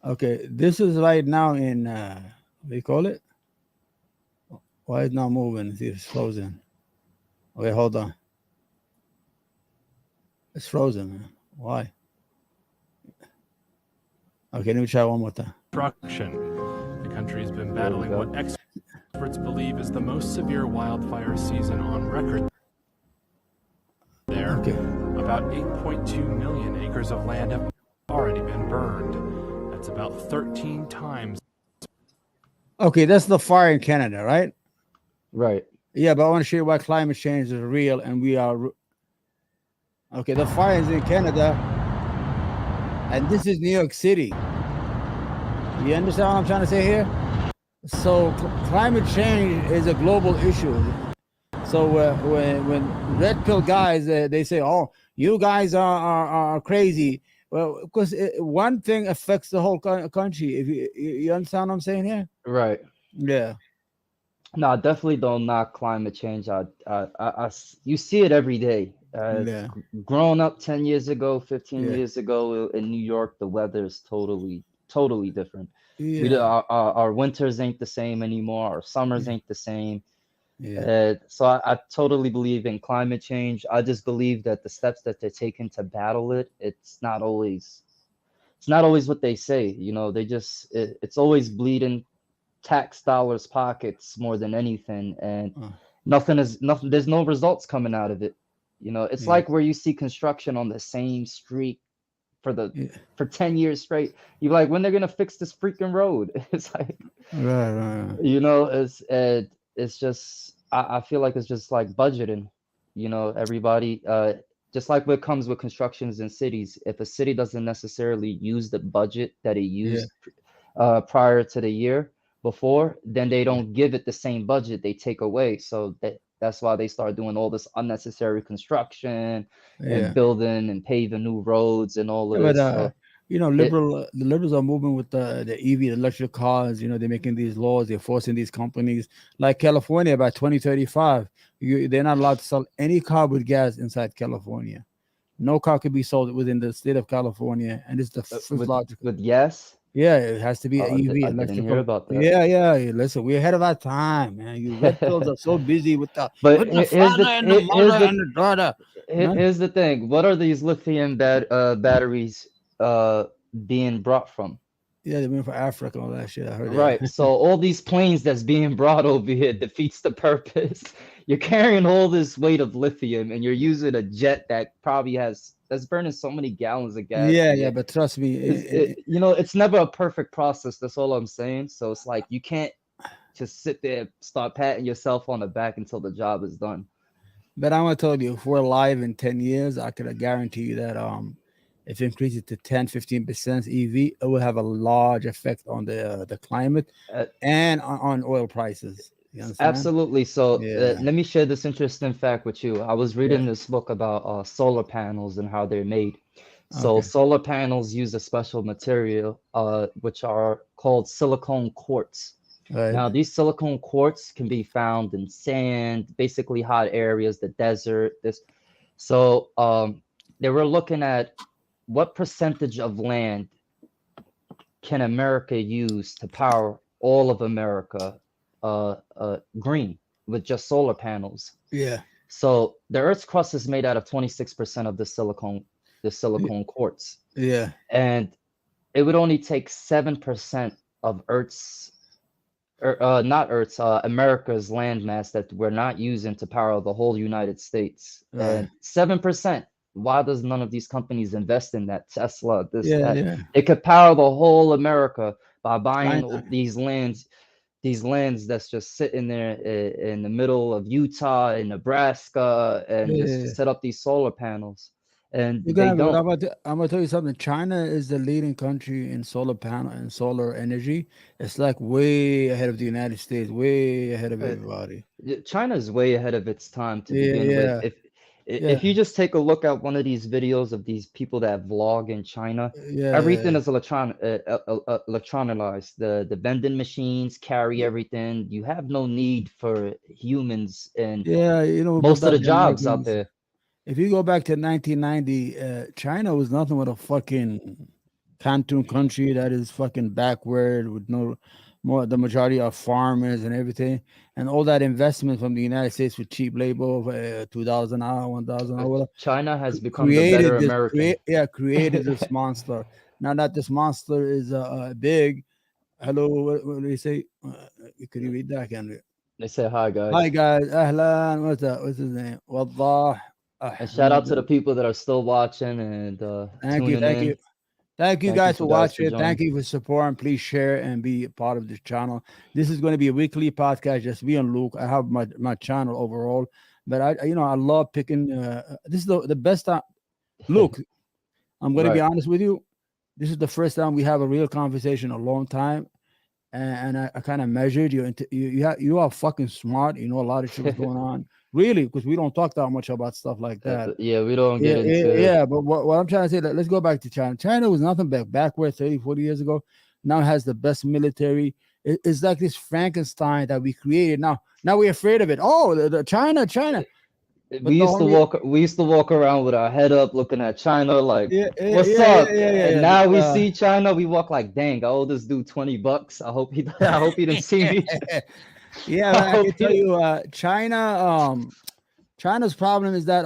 Okay. This is right now in what do you call it? Why is it not moving? See, it's frozen. Okay, hold on. It's frozen, man. Why? Okay, let me try one more time. Destruction. The country has been battling what experts believe is the most severe wildfire season on record. There, a about 8.2 million acres of land have already been burned. That's about 13 times. Okay, that's the fire in Canada, right? Right. Yeah, but I want to show you why climate change is real, and we are. Okay, the fire is in Canada, and this is New York City. You understand what I'm trying to say here? So climate change is a global issue. So when red pill guys they say, "Oh, you guys are crazy," well, because one thing affects the whole country. If you understand what I'm saying here? Right. Yeah. No, I definitely don't knock climate change. You see it every day. Yeah. Growing up 10 years ago, 15 Yeah. years ago in New York, the weather is totally different. Yeah. Our winters ain't the same anymore. Our summers ain't the same. Yeah. So I totally believe in climate change. I just believe that the steps that they're taking to battle it, it's not always what they say. You know, it's always bleeding tax dollars pockets more than anything, and nothing. There's no results coming out of it. You know, it's like where you see construction on the same street for 10 years straight. You're like, when they're gonna fix this freaking road? It's like, Right. you know, it's just I feel like it's just like budgeting. You know, everybody just like what comes with constructions in cities. If a city doesn't necessarily use the budget that it used prior to the year before, then they don't give it the same budget, they take away. So that's why they start doing all this unnecessary construction and building and paving new roads and all of this. So you know, the liberals are moving with the EV, the electric cars. You know, they're making these laws, they're forcing these companies like California by 2035. They're not allowed to sell any car with gas inside California. No car could be sold within the state of California, and it's the logical. With gas. Yeah, it has to be an EV, I didn't hear about that. Yeah. Listen, we're ahead of our time, man. You red pills are so busy with the daughter. Here's the thing. What are these lithium batteries being brought from? Yeah, they went for Africa and all that shit. I heard. Right. So all these planes that's being brought over here defeats the purpose. You're carrying all this weight of lithium, and you're using a jet that probably that's burning so many gallons of gas. Yeah, but trust me, you know, it's never a perfect process. That's all I'm saying. So it's like you can't just sit there, start patting yourself on the back until the job is done. But I'm gonna tell you, if we're alive in 10 years, I could guarantee you that if it increases to 10-15% EV, it will have a large effect on the climate and on oil prices. You understand? Absolutely. So let me share this interesting fact with you. I was reading this book about solar panels and how they're made. So solar panels use a special material, which are called silicone quartz. Right. Now, these silicone quartz can be found in sand, basically hot areas, the desert. So they were looking at what percentage of land can America use to power all of America green with just solar panels. Yeah. So the Earth's crust is made out of 26% of the silicone quartz. Yeah. And it would only take 7% of America's landmass that we're not using to power the whole United States. Right. And 7%. Why does none of these companies invest in that? Tesla, Yeah. It could power the whole America by buying these lands that's just sitting there in the middle of Utah and Nebraska, and just set up these solar panels. And I'm gonna tell you something. China is the leading country in solar panel and solar energy. It's like way ahead of the United States, way ahead of everybody. China is way ahead of its time to begin with. If you just take a look at one of these videos of these people that vlog in China, everything is electronized. The vending machines carry everything. You have no need for humans and most of the jobs out there. If you go back to 1990, China was nothing but a fucking Canton country that is fucking backward with the majority of farmers and everything, and all that investment from the United States with cheap labor, $2 an hour, $1 an hour. China has become the better American. Created this monster. Now that this monster is big. Hello, what do you say? Could you read that again? They say hi, guys. Hi, guys. Ahlan. What's his name? Wallah. And shout out to the people that are still watching and Thank you, tuning thank in. you. Thank you Thank you guys to for guys for watching. Thank joining. you for supporting. Please share and be a part of this channel. This is going to be a weekly podcast, just me and Luke. I have my channel overall, but I love picking. This is the best time. Luke, I'm going to be Right. honest with you. This is the first time we have a real conversation in a long time, and I kind of measured you. You are fucking smart. You know a lot of shit was going on. Really, because we don't talk that much about stuff like that. Yeah, we don't get into Yeah, but what I'm trying to say, let's go back to China. China was nothing backward 30, 40 years ago. Now it has the best military. It's like this Frankenstein that we created. Now we're afraid of it. Oh, the China. But we used to walk around with our head up looking at China like, what's up? And now we see China, we walk like, dang, I owe this dude $20. I hope he didn't see me. Yeah, man, I can tell you, China's problem is that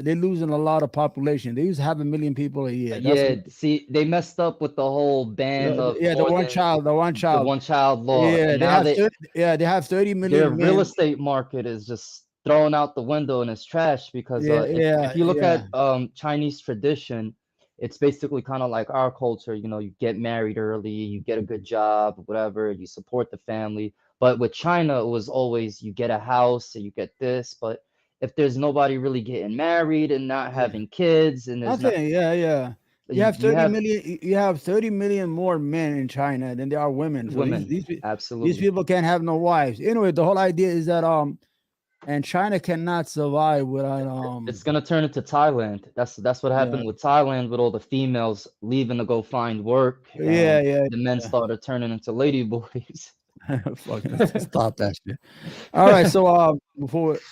they're losing a lot of population. They used to have 1 million people a year. See, they messed up with the whole ban of the one child law. Yeah, and now they have 30 million. Their real estate market is just thrown out the window and it's trash because if you look at Chinese tradition, it's basically kind of like our culture. You get married early, you get a good job, whatever, you support the family. But with China, it was always you get a house and you get this. But if there's nobody really getting married and not having kids, and there's you have 30 million. You have 30 million more men in China than there are women. So absolutely. These people can't have no wives. Anyway, the whole idea is that and China cannot survive without It's gonna turn into Thailand. That's what happened with Thailand, with all the females leaving to go find work. The men started turning into lady boys. Fucking stop that shit. All right, so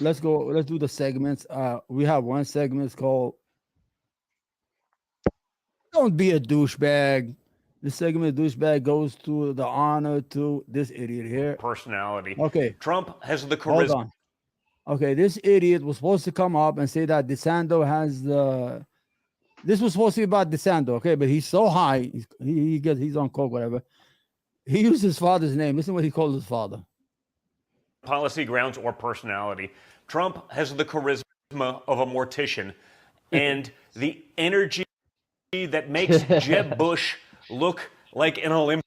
let's do the segments. We have one segment called "Don't Be a Douchebag." This segment, douchebag, goes to the honor to this idiot here. Personality. Okay. Trump has the charisma. Hold on. Okay, this idiot was supposed to come up and say that DeSantis has the. This was supposed to be about DeSantis, okay, but he's so high, he's on coke, whatever. He used his father's name. Listen what he called his father. Policy grounds or personality. Trump has the charisma of a mortician and the energy that makes Jeb Bush look like an Olympian.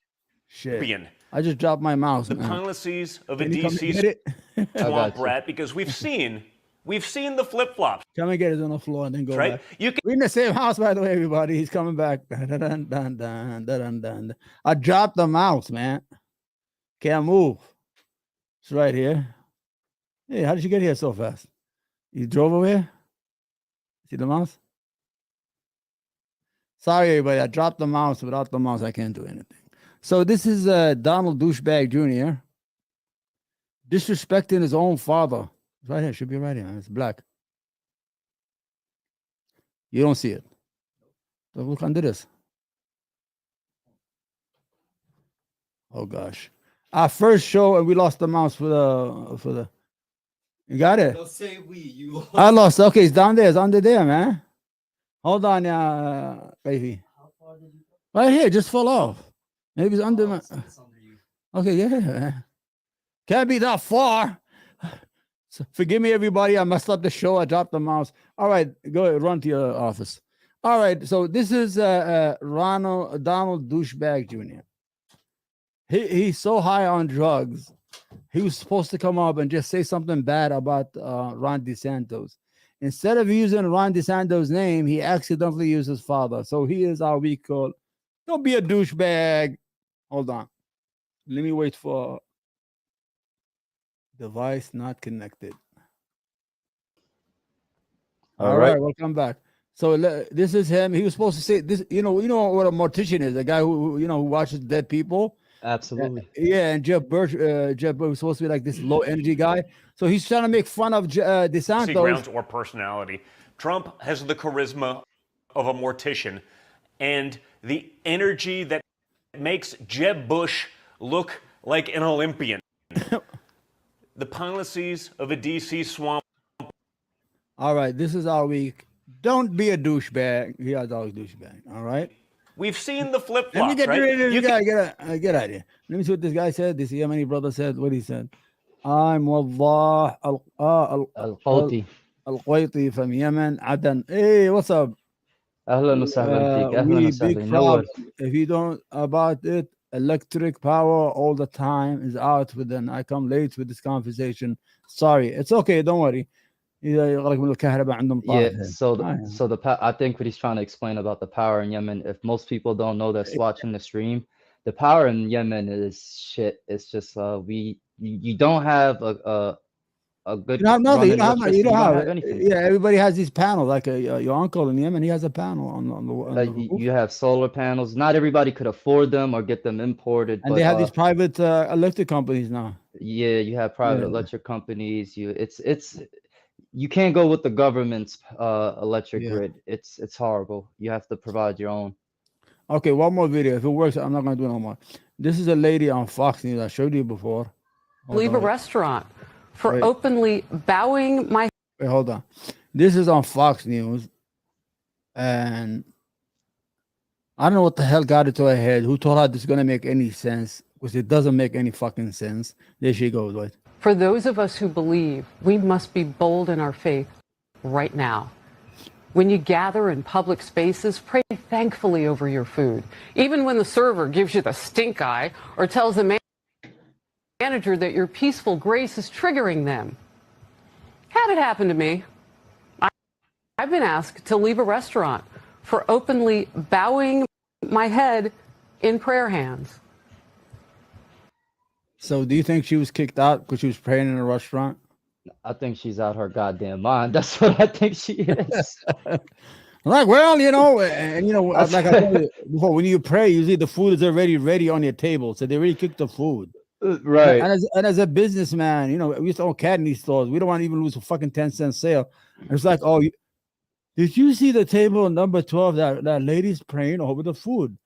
Shit. I just dropped my mouse. The policies of a DC swamp rat, because we've seen the flip-flops. Come and get it on the floor and then go back. We're in the same house, by the way, everybody. He's coming back. I dropped the mouse, man. Can't move. It's right here. Hey, how did you get here so fast? You drove over here? See the mouse? Sorry, everybody. I dropped the mouse. Without the mouse, I can't do anything. So this is Donald Douchebag Jr. disrespecting his own father. It's right here. Should be right here. It's black. You don't see it. So look under this. Oh gosh. Our first show and we lost the mouse for the. You got it? Don't say we. You lost. I lost. Okay, it's down there. It's under there, man. Hold on, baby. How far did you go? Right here. Just fall off. Maybe it's under my. It's under you. Okay, yeah. Can't be that far. So forgive me, everybody. I messed up the show. I dropped the mouse. All right, go ahead, run to your office. All right, so this is Donald Douchebag Jr. He's so high on drugs. He was supposed to come up and just say something bad about Ron DeSantis. Instead of using Ron DeSantis' name, he accidentally used his father. So he is how we call. Don't be a douchebag. Hold on. Let me wait for device not connected. All right, welcome back. So this is him. He was supposed to say this. You know what a mortician is? A guy who watches dead people. Absolutely. And Jeb Bush was supposed to be like this low energy guy. So he's trying to make fun of DeSantis. Grounds or personality. Trump has the charisma of a mortician and the energy that makes Jeb Bush look like an Olympian. The policies of a DC swamp. All right, this is our week. Don't be a douchebag. He has always douchebag. All right. We've seen the flip-flops, Let me get right? rid of this guy. Get out of here. Let me see what this guy said. This Yemeni brother said. What he said. I'm Wallah Al-Houthi. Al-Qaiti from Yemen, Adan. Hey, what's up? اهلا وسهلا فيك اهلا We وسهلا big ينور. problem. If you don't about it, electric power all the time is out within. I come late with this conversation. Sorry, it's okay. Don't worry. إذا يغرق من الكهرباء عندهم Yeah, طاحن. so I think what he's trying to explain about the power in Yemen, if most people don't know that's watching the stream, the power in Yemen is shit. It's just you don't have a good You don't have nothing. You running don't have, electricity. you don't have, anything. yeah, everybody has these panels. Like your uncle in Yemen, he has a panel on the roof. You have solar panels. Not everybody could afford them or get them imported, And but they have these private electric companies now. yeah, you have private Yeah. electric companies. You can't go with the government's electric Yeah. grid. It's horrible. You have to provide your own. Okay, one more video. If it works, I'm not going to do no more. This is a lady on Fox News. I showed you before. Hold Leave a on. restaurant for Wait. openly bowing my Wait, hold on. This is on Fox News. And I don't know what the hell got it to her head. Who told her this is going to make any sense? Because it doesn't make any fucking sense. There she goes. Wait. For those of us who believe, we must be bold in our faith right now. When you gather in public spaces, pray thankfully over your food. Even when the server gives you the stink eye or tells the manager that your peaceful grace is triggering them. Had it happen to me. I've been asked to leave a restaurant for openly bowing my head in prayer hands. So do you think she was kicked out because she was praying in a restaurant? I think she's out her goddamn mind. That's what I think she is. Like, well, you know, and you know, like I told you before, when you pray, usually the food is already ready on your table. So they already cooked the food. Right. And as a businessman, you know, we used to own candy stores. We don't want to even lose a fucking 10-cent sale. It's like, oh, did you see the table number 12? That lady's praying over the food.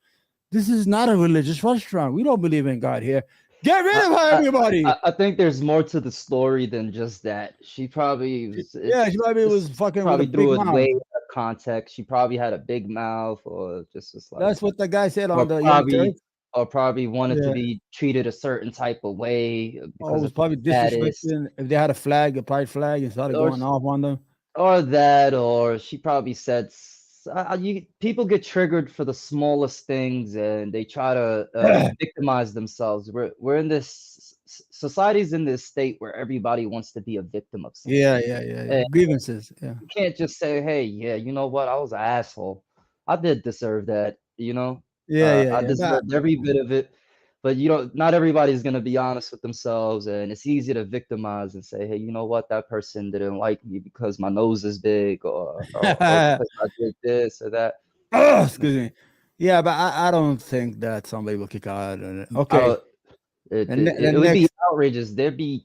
This is not a religious restaurant. We don't believe in God here. Get rid of her, everybody. I think there's more to the story than just that. She probably was, she probably was fucking probably with a big threw it mouth. way out of context. She probably had a big mouth, or just was like. That's what the guy said on the probably wanted to be treated a certain type of way. It was probably disrespecting. If they had a flag, a pride flag, and started going off on them. Or that, or she probably said, people get triggered for the smallest things, and they try to victimize themselves. We're in this society's in this state where everybody wants to be a victim of something. Yeah. Grievances. Yeah. You can't just say, hey, yeah, you know what? I was an asshole. I did deserve that, you know? I deserved every bit of it. But not everybody's gonna be honest with themselves, and it's easy to victimize and say, hey, you know what, that person didn't like me because my nose is big, or because I did this or that. Oh, excuse me. Yeah, but I don't think that somebody will kick out. Okay. It would be outrageous. There'd be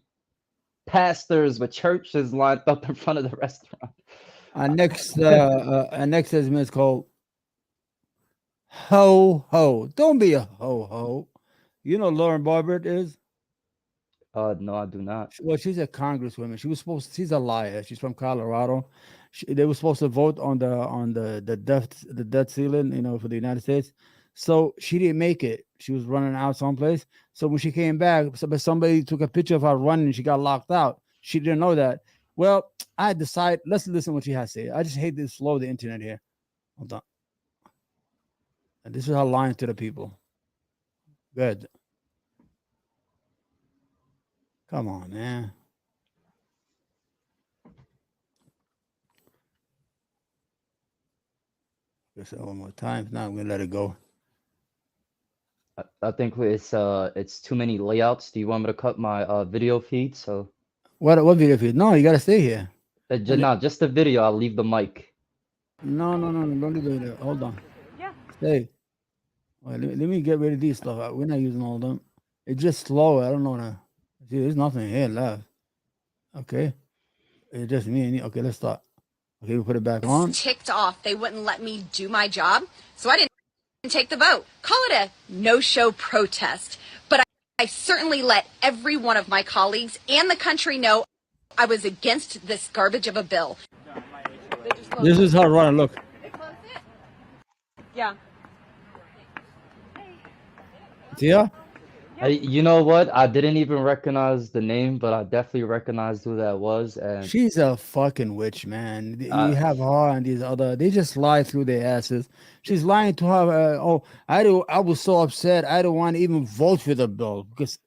pastors with churches lined up in front of the restaurant. Our next segment is called Ho Ho. Don't be a ho ho. You know Lauren Boebert is? No, I do not. Well, she's a congresswoman. She's a liar. She's from Colorado. They were supposed to vote on the debt ceiling, you know, for the United States. So she didn't make it. She was running out someplace. So when she came back, somebody took a picture of her running and she got locked out. She didn't know that. Well, I decided, let's listen to what she has to say. I just hate this flow of the internet here. Hold on. And this is her lying to the people. Good. Come on, man. Just one more time. Now I'm gonna let it go. I think it's too many layouts. Do you want me to cut my video feed? So what video feed? No, you gotta stay here. Just the video. I'll leave the mic. No. Don't leave it there. Hold on. Yeah. Stay. Wait, let me get rid of these stuff. We're not using all of them. It's just slow. I don't know. See, there's nothing here left. Okay. It's just me and you. Okay, let's start. Okay, we put it back on. Ticked off. They wouldn't let me do my job, so I didn't take the vote. Call it a no-show protest. But I certainly let every one of my colleagues and the country know I was against this garbage of a bill. This is how running. Look. They closed it? Yeah. See her? You know what? I didn't even recognize the name, but I definitely recognized who that was. And She's a fucking witch, man. uh, You have her and these other, they just lie through their asses. She's lying to her. I was so upset. I don't want to even vote for the bill because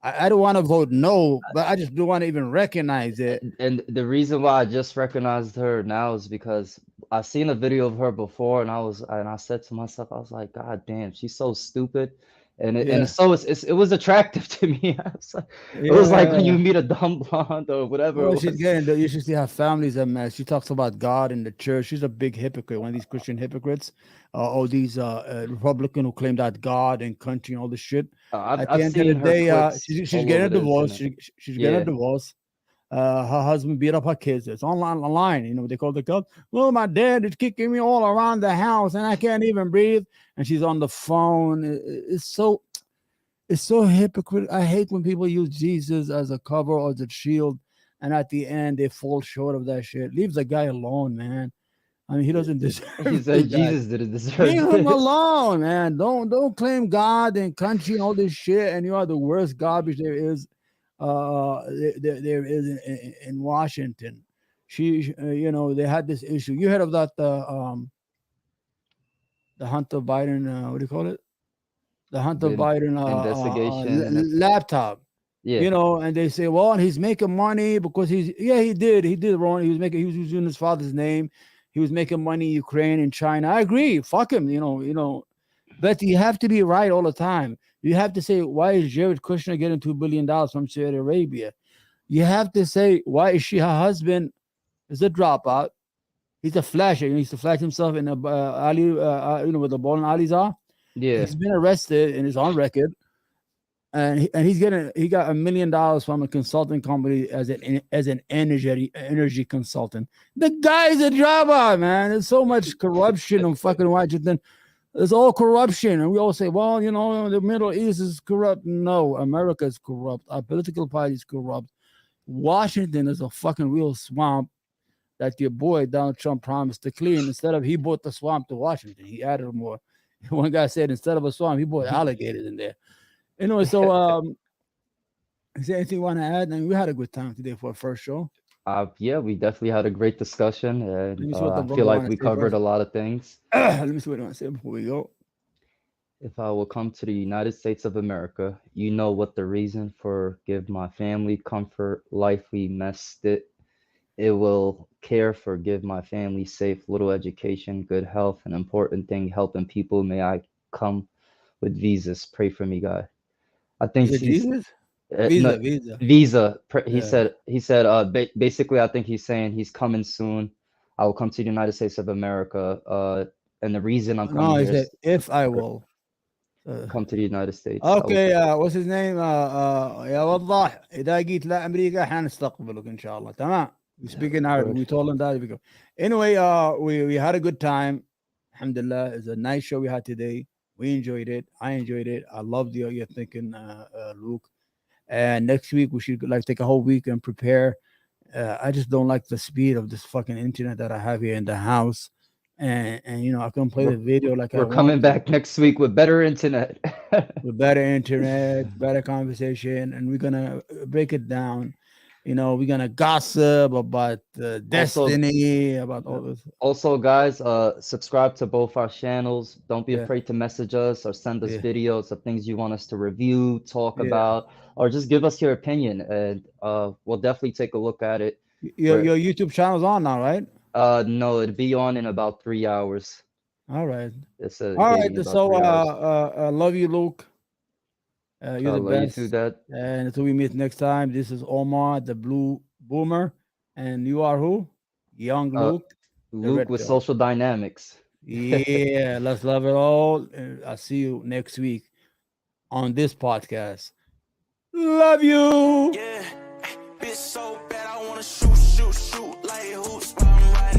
I don't want to vote no, but I just don't want to even recognize it. and the reason why I just recognized her now is because I seen a video of her before, and I said to myself, I was like, God damn, she's so stupid, and Yeah. it was attractive to me. It was like when Yeah. you meet a dumb blonde or whatever Well, it she's was. getting, you should see her family's a mess. She talks about God and the church. She's a big hypocrite, one of these Christian hypocrites, all these Republican who claim that God and country and all this shit. At the I've end of the seen her day, clips she's all getting over a the divorce. internet. She's getting a Yeah. divorce. Her husband beat up her kids. It's online. You know, they call the cops. Well, my dad is kicking me all around the house and I can't even breathe. And she's on the phone. It's so hypocrite. I hate when people use Jesus as a cover or as a shield, and at the end they fall short of that shit. Leave the guy alone, man. I mean, he doesn't He deserve said that. Jesus didn't deserve Leave him this. alone, man. Don't claim God and country and all this shit, and you are the worst garbage there is. There is in Washington. You know, they had this issue. You heard of that? The Hunter Biden. What do you call it? The Hunter The Biden investigation and laptop. yeah. You know, and they say, well, he's making money because he did wrong. He was using his father's name. He was making money in Ukraine and China. I agree. Fuck him. You know, but you have to be right all the time. You have to say, why is Jared Kushner getting $2 billion from Saudi Arabia? You have to say, why is her husband is a dropout? He's a flasher. He needs to flash himself in a with the ball in Alizar. Yeah. He's been arrested and is on record. And he got $1 million from a consulting company as an energy consultant. The guy's a dropout, man. There's so much corruption in fucking Washington. It's all corruption, and we all say, well, you know, the Middle East is corrupt. No, America is corrupt. Our political party is corrupt. Washington is a fucking real swamp that your boy Donald Trump promised to clean. Instead of he brought the swamp to Washington, he added more. One guy said instead of a swamp, he brought alligators in there. You know, so is there anything you want to add? I mean, we had a good time today for our first show. Yeah, we definitely had a great discussion, Let me and see what the I brother feel like wanna we say covered first. a lot of things. Let me see what I want to say before we go. If I will come to the United States of America, you know what the reason for give my family comfort, life we messed it. It will care for give my family safe, little education, good health, an important thing, helping people. May I come with visas. Pray for me, God. I think Is it he's Jesus? no, Visa. visa. He Yeah. said basically I think he's saying he's coming soon. I will come to the United States of America. And the reason I'm No, coming he here said is if I to will. come to the United States. I will اوكي what's his name يا وضاح اذا جيت لامريكا حنستقبلك ان شاء الله تمام. We speak in Arabic. We told him that. Anyway, we had a good time. Alhamdulillah, it's a nice show we had today. We enjoyed it. I enjoyed it. I loved your thinking, Luke. And next week we should like take a whole week and prepare. I just don't like the speed of this fucking internet that I have here in the house. And you know, I can play the video like I We're want coming to. back next week with better internet. With better internet, better conversation, and we're gonna break it down. You know, we're gonna gossip about destiny, about all this. Also, guys, subscribe to both our channels. Don't be Yeah. afraid to message us or send us Yeah. videos of things you want us to review, talk Yeah. about, or just give us your opinion, and we'll definitely take a look at it. Your YouTube channel's on now, right? No, it'll be on in about 3 hours. All right. It's All right. hitting in about So 3 hours. love you, Luke. You're the Love you best. too, Dad. And until we meet next time, this is Omar, the Blue Boomer, and you are who? Young Luke. Luke with Pill. Social Dynamics. Yeah, let's love it all. And I'll see you next week on this podcast. Love you. Yeah, bitch so bad I wanna shoot like hoops.